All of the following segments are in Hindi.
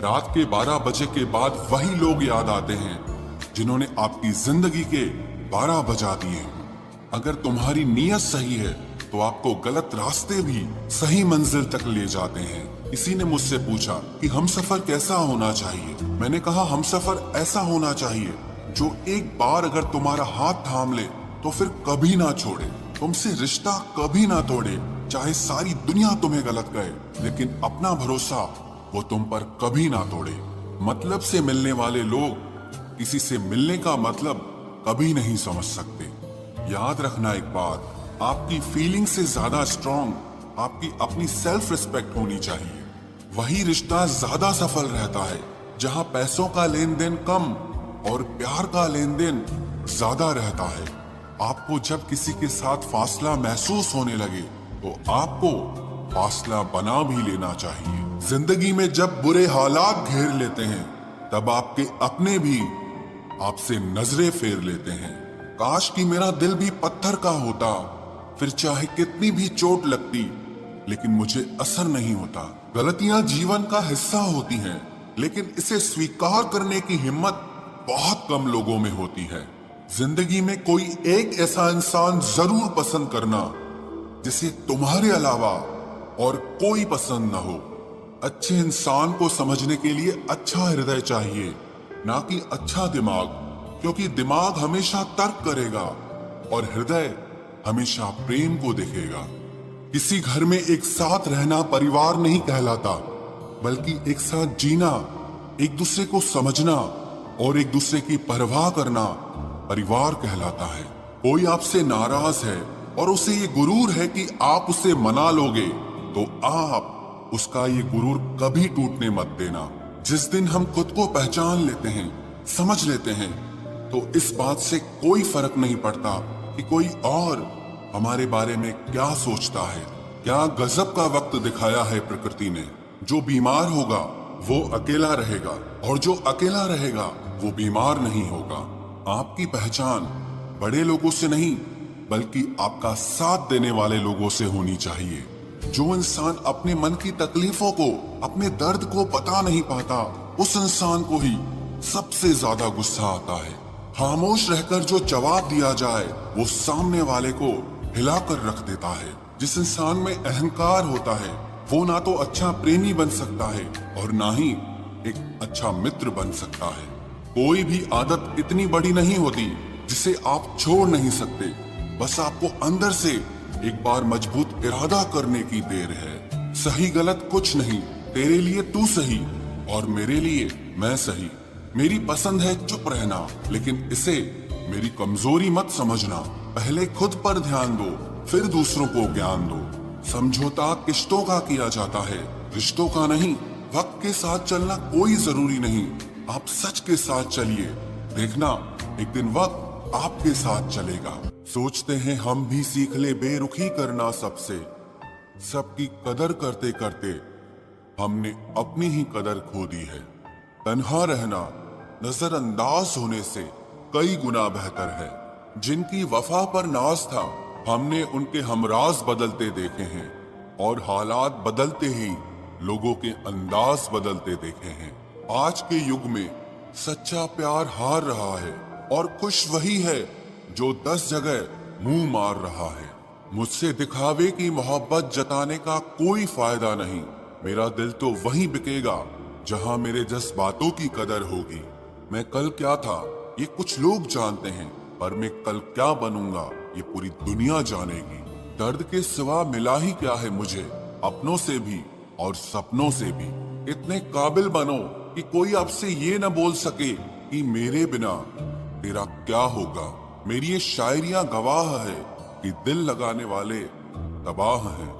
रात के 12 बजे के बाद वही लोग याद आते हैं जिन्होंने आपकी जिंदगी के 12 बजा दिए। अगर तुम्हारी नीयत सही है तो आपको गलत रास्ते भी सही मंजिल तक ले जाते हैं। किसी ने मुझसे पूछा कि हमसफर कैसा होना चाहिए। मैंने कहा हमसफर ऐसा होना चाहिए जो एक बार अगर तुम्हारा हाथ थाम ले तो फिर कभी ना छोड़े, तुमसे रिश्ता कभी ना तोड़े। चाहे सारी दुनिया तुम्हें गलत कहे, लेकिन अपना भरोसा वो तुम पर कभी ना तोड़े। मतलब से मिलने वाले लोग किसी से मिलने का मतलब कभी नहीं समझ सकते। याद रखना एक बात, आपकी फीलिंग से ज्यादा स्ट्रॉन्ग आपकी अपनी सेल्फ रिस्पेक्ट होनी चाहिए। वही रिश्ता ज्यादा सफल रहता है जहां पैसों का लेन देन कम और प्यार का लेन देन ज्यादा रहता है। आपको जब किसी के साथ फासला महसूस होने लगे तो आपको फासला बना भी लेना चाहिए। जिंदगी में जब बुरे हालात घेर लेते हैं तब आपके अपने भी आपसे नजरें फेर लेते हैं। काश कि मेरा दिल भी पत्थर का होता, फिर चाहे कितनी भी चोट लगती लेकिन मुझे असर नहीं होता। गलतियां जीवन का हिस्सा होती हैं, लेकिन इसे स्वीकार करने की हिम्मत बहुत कम लोगों में होती है। जिंदगी में कोई एक ऐसा इंसान जरूर पसंद करना जिसे तुम्हारे अलावा और कोई पसंद न हो। अच्छे इंसान को समझने के लिए अच्छा हृदय चाहिए, ना कि अच्छा दिमाग, क्योंकि दिमाग हमेशा तर्क करेगा और हृदय हमेशा प्रेम को देखेगा। किसी घर में एक साथ रहना परिवार नहीं कहलाता, बल्कि एक साथ जीना, एक दूसरे को समझना और एक दूसरे की परवाह करना परिवार कहलाता है। कोई आपसे नाराज है और उसे ये गुरूर है कि आप उसे मना लोगे, तो आप उसका ये गुरूर कभी टूटने मत देना। जिस दिन हम खुद को पहचान लेते हैं, समझ लेते हैं, तो इस बात से कोई फर्क नहीं पड़ता कि कोई और हमारे बारे में क्या सोचता है। क्या गजब का वक्त दिखाया है प्रकृति ने। जो बीमार होगा वो अकेला रहेगा और जो अकेला रहेगा वो बीमार नहीं होगा। आपकी पहचान बड़े लोगों से नहीं, बल्कि आपका साथ देने वाले लोगों से होनी चाहिए। जो इंसान अपने मन की तकलीफों को, अपने दर्द को बता नहीं पाता, उस इंसान को ही सबसे ज्यादा गुस्सा आता है। खामोश रहकर जो जवाब दिया जाए वो सामने वाले को हिलाकर रख देता है। जिस इंसान में अहंकार होता है वो ना तो अच्छा प्रेमी बन सकता है और ना ही एक अच्छा मित्र बन सकता है। कोई भी आदत इतनी बड़ी नहीं होती जिसे आप छोड़ नहीं सकते, बस आपको अंदर से एक बार मजबूत इरादा करने की देर है। सही गलत कुछ नहीं, तेरे लिए तू सही और मेरे लिए मैं सही। मेरी पसंद है चुप रहना, लेकिन इसे मेरी कमजोरी मत समझना। पहले खुद पर ध्यान दो, फिर दूसरों को ज्ञान दो। समझौता किश्तों का किया जाता है, रिश्तों का नहीं। वक्त के साथ चलना कोई जरूरी नहीं, आप सच के साथ चलिए, देखना एक दिन वक्त आपके साथ चलेगा। सोचते हैं हम भी सीख ले बेरुखी करना सबसे, सबकी कदर करते करते हमने अपनी ही कदर खो दी है। तन्हा रहना नजरअंदाज होने से कई गुना बेहतर है। जिनकी वफा पर नाज था, हमने उनके हमराज बदलते देखे हैं और हालात बदलते ही लोगों के अंदाज बदलते देखे हैं। आज के युग में सच्चा प्यार हार रहा है और खुश वही है जो 10 जगह मुंह मार रहा है। मुझसे दिखावे की मोहब्बत जताने का कोई फायदा नहीं। मेरा दिल तो वहीं बिकेगा जहां मेरे जज्बातों की कदर होगी। मैं कल क्या था ये कुछ लोग जानते हैं, पर मैं कल क्या बनूंगा ये पूरी दुनिया जानेगी। दर्द के सिवा मिला ही क्या है मुझे, अपनों से भी और सपनों से भी। इतने काबिल बनो कि कोई आपसे ये न बोल सके कि मेरे बिना तेरा क्या होगा। मेरी ये शायरियां गवाह है कि दिल लगाने वाले तबाह हैं।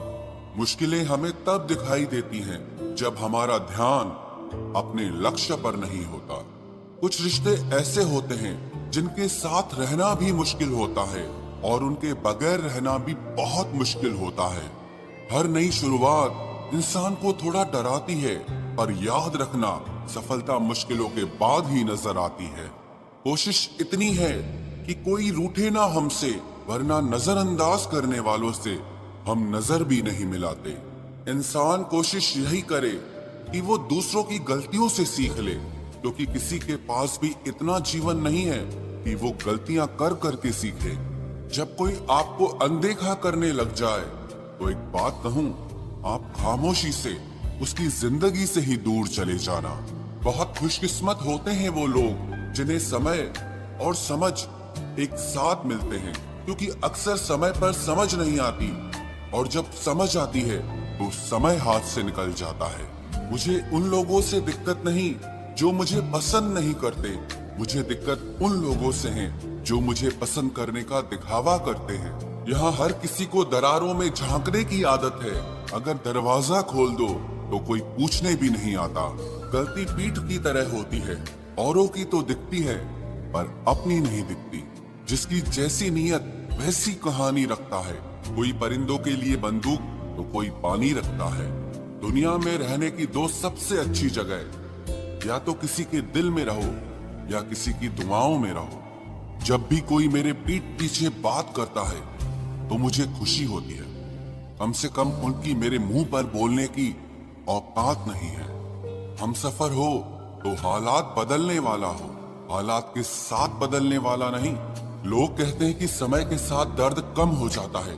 मुश्किलें हमें तब दिखाई देती हैं जब हमारा ध्यान अपने लक्ष्य पर नहीं होता। कुछ रिश्ते ऐसे होते हैं जिनके साथ रहना भी मुश्किल होता है और उनके बगैर रहना भी बहुत मुश्किल होता है। हर नई शुरुआत इंसान को थोड़ा डराती है, पर याद रखना सफलता मुश्किलों के बाद ही नजर आती है। कोशिश इतनी है कि कोई रूठे ना हमसे, वरना नजरअंदाज करने वालों से हम नजर भी नहीं मिलाते। इंसान कोशिश यही करे कि वो दूसरों की गलतियों से सीख ले, क्योंकि किसी के पास भी इतना जीवन नहीं है कि वो गलतियां कर करके सीखे। जब कोई आपको अनदेखा करने लग जाए तो एक बात कहूं, आप खामोशी से उसकी जिंदगी से ही दूर चले जाना। बहुत खुशकिस्मत होते हैं वो लोग जिन्हें समय और समझ एक साथ मिलते हैं, क्योंकि अक्सर समय पर समझ नहीं आती और जब समझ आती है तो समय हाथ से निकल जाता है। मुझे उन लोगों से दिक्कत नहीं जो मुझे पसंद नहीं करते, मुझे दिक्कत उन लोगों से है जो मुझे पसंद करने का दिखावा करते हैं। यहाँ हर किसी को दरारों में झांकने की आदत है। अगर दरवाजा खोल दो तो कोई पूछने भी नहीं आता। गलती पीठ की तरह होती है, औरों की तो दिखती है पर अपनी नहीं दिखती। जिसकी जैसी नियत वैसी कहानी रखता है। कोई परिंदों के लिए बंदूक तो कोई पानी रखता है। दुनिया में रहने की दो सबसे अच्छी जगह, या तो किसी के दिल में रहो या किसी की दुआओं में रहो। जब भी कोई मेरे पीठ पीछे बात करता है तो मुझे खुशी होती है। कम से कम उनकी मेरे मुंह पर बोलने की औकात नहीं है। हम सफर हो तो हालात बदलने वाला हो, हालात के साथ बदलने वाला नहीं। लोग कहते हैं कि समय के साथ दर्द कम हो जाता है,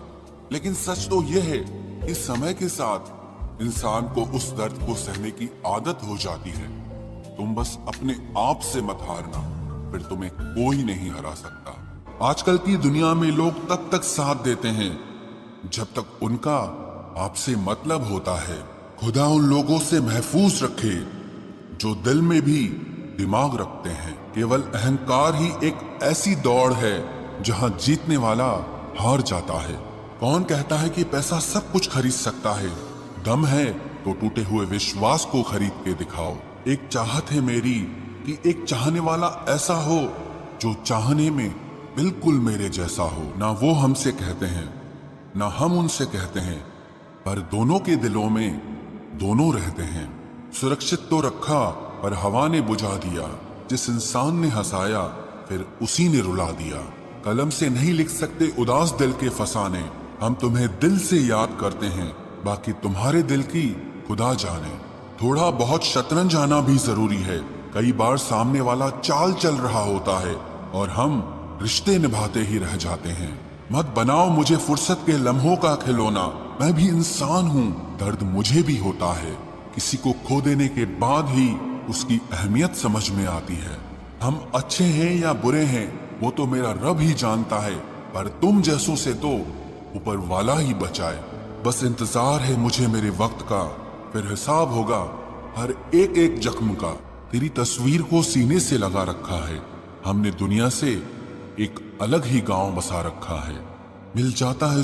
लेकिन सच तो यह है कि समय के साथ इंसान को उस दर्द को सहने की आदत हो जाती है। तुम बस अपने आप से मत हारना, फिर तुम्हें कोई नहीं हरा सकता। आजकल की दुनिया में लोग तब तक साथ देते हैं जब तक उनका आपसे मतलब होता है। खुदा उन लोगों से महफूज रखे जो दिल में भी दिमाग रखते हैं। केवल अहंकार ही एक ऐसी दौड़ है जहां जीतने वाला हार जाता है। कौन कहता है कि पैसा सब कुछ खरीद सकता है? दम है तो टूटे हुए विश्वास को खरीद के दिखाओ। एक चाहत है मेरी कि एक चाहने वाला ऐसा हो जो चाहने में बिल्कुल मेरे जैसा हो। ना वो हमसे कहते हैं ना हम उनसे कहते हैं, पर दोनों के दिलों में दोनों रहते हैं। सुरक्षित तो रखा पर हवा ने बुझा दिया। जिस इंसान ने हंसाया फिर उसी ने रुला दिया। कलम से नहीं लिख सकते उदास दिल के फसाने। हम तुम्हें दिल से याद करते हैं, बाकी तुम्हारे दिल की खुदा जाने। थोड़ा बहुत शतरंज आना भी जरूरी है। कई बार सामने वाला चाल चल रहा होता है और हम रिश्ते निभाते ही रह जाते हैं। मत बनाओ मुझे फुर्सत के लम्हों का खिलौना। मैं भी इंसान हूँ, दर्द मुझे भी होता है। किसी को खो देने के बाद ही उसकी अहमियत समझ में आती है। हम अच्छे हैं या बुरे हैं वो तो मेरा रब ही जानता है, पर तुम जैसों से तो ऊपर वाला ही बचाए। बस इंतजार है मुझे मेरे वक्त का, फिर हिसाब होगा हर एक एक जख्म का। तेरी तस्वीर को सीने से लगा रखा है। हमने दुनिया से एक अलग ही गांव बसा रखा है। मिल जाता है